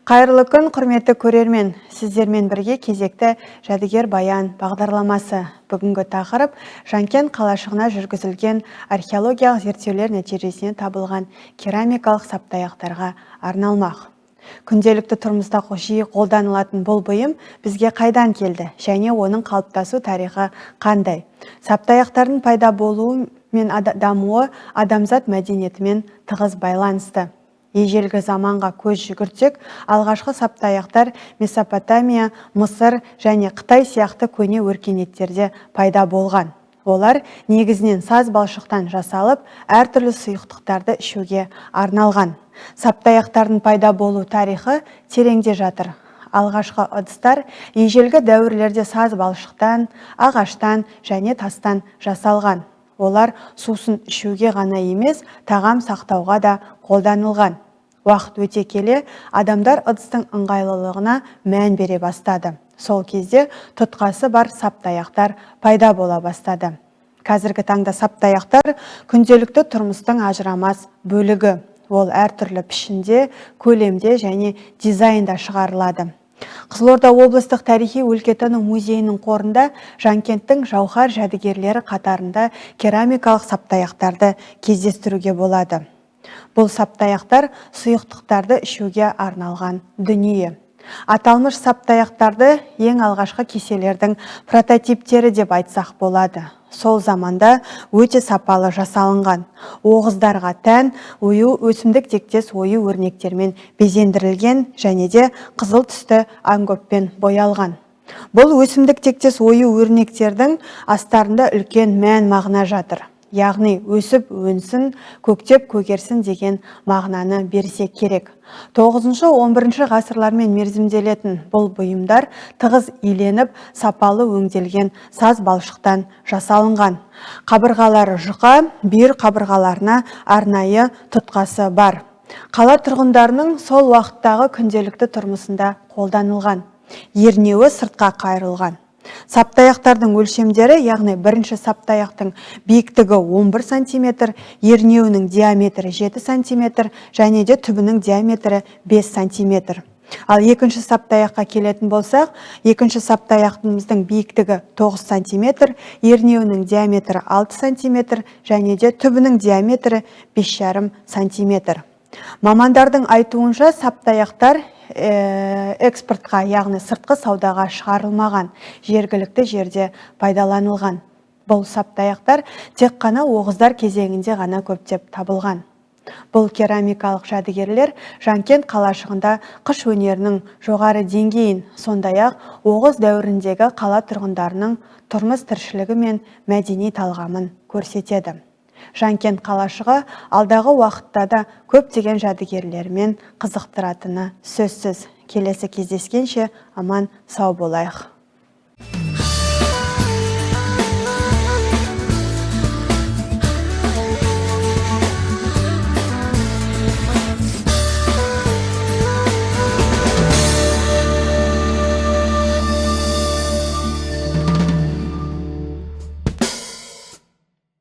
Қайырлы күн, құрметті көрермен. Сіздермен бірге кезекті жәдігер баян бағдарламасы. Бүгінгі тақырып Жанкент қалашығына жүргізілген археологиялық зерттеулер нәтижесінен табылған керамикалық саптаяқтарға арналмақ. Күнделікті тұрмыста жиі қолданылатын бұл бұйым бізге қайдан келді және оның қалыптасу тарихы қандай? Саптаяқтардың пайда болуы мен дамуы адамзат мәдениетімен тығыз байланысты. Ежелгі заманға көз жүгіртсек, алғашқы саптаяқтар Месопотамия, Мысыр және Қытай сияқты көне өркениеттерде пайда болған. Олар негізінен саз балшықтан жасалып, әртүрлі сұйықтықтарды ішуге арналған. Саптаяқтардың пайда болу тарихы тереңде жатыр. Алғашқы ыдыстар ежелгі дәуірлерде саз балшықтан, ағаштан және тастан жасалған. Олар сусын ішуге ғана емес, тағам сақтауға да қолданылған. Уақыт өте келе, адамдар ыдыстың ыңғайлылығына мән бере бастады. Сол кезде тұтқасы бар саптаяқтар пайда бола бастады. Қазіргі таңда саптаяқтар күнделікті тұрмыстың ажырамас бөлігі. Ол әртүрлі пішінде, көлемде және дизайнда шығарылады. Қызылорда облыстық тарихи өлкетану музейінің қорында Жанкенттің жауһар жәдігерлері қатарында керамикалық саптаяқтарды кездестіруге болады. Бұл саптаяқтар сұйықтықтарды ішуге арналған дүние. Аталмыш саптаяқтарды ең алғашқы кеселердің прототиптері деп айтсақ болады. Сол заманда өте сапалы жасалынған. Оғыздарға тән ою өсімдік тектес ою өрнектермен безендірілген және де қызыл түсті ангоппен боялған. Бұл өсімдік тектес ою өрнектердің астарында үлкен мән мағына жатыр. Яғни өсіп өнсін, көктеп көгерсін деген мағынаны берсе керек. 9-11 ғасырлармен мерзімделетін бұл бұйымдар тығыз иленіп, сапалы өңделген саз балшықтан жасалынған. Қабырғалары жұқа, бүйір қабырғаларына арнайы тұтқасы бар. Қала тұрғындарының сол уақыттағы күнделікті тұрмысында қолданылған. Ернеуі сыртқа қайырылған. Саптаяқтардың өлшемдері, яғни бірінші саптаяқтың биіктігі 11 см, ернеуінің диаметрі 7 см және де түбінің диаметрі 5 см. Ал екінші саптаяққа келетін болсақ, екінші саптаяқтымыздың биіктігі 9 см, ернеуінің диаметрі 6 см және де түбінің диаметрі 5,5 см. Мамандардың айтуынша саптаяқтар экспортқа, яғни сыртқы саудаға шығарылмаған, жергілікті жерде пайдаланылған. Бұл саптаяқтар тек қана оғыздар кезеңінде ғана көптеп табылған. Бұл керамикалық жәдігерлер Жанкент қалашығында қыш өнерінің жоғары деңгейін, сондай-ақ оғыз дәуіріндегі қала тұрғындарының тұрмыс тіршілігі мен мәдени талғамын көрсетеді. Жанкент қалашығы алдағы уақытта да көптеген жәдігерлермен қызықтыратыны сөзсіз. Келесі кездескенше аман сау болайық.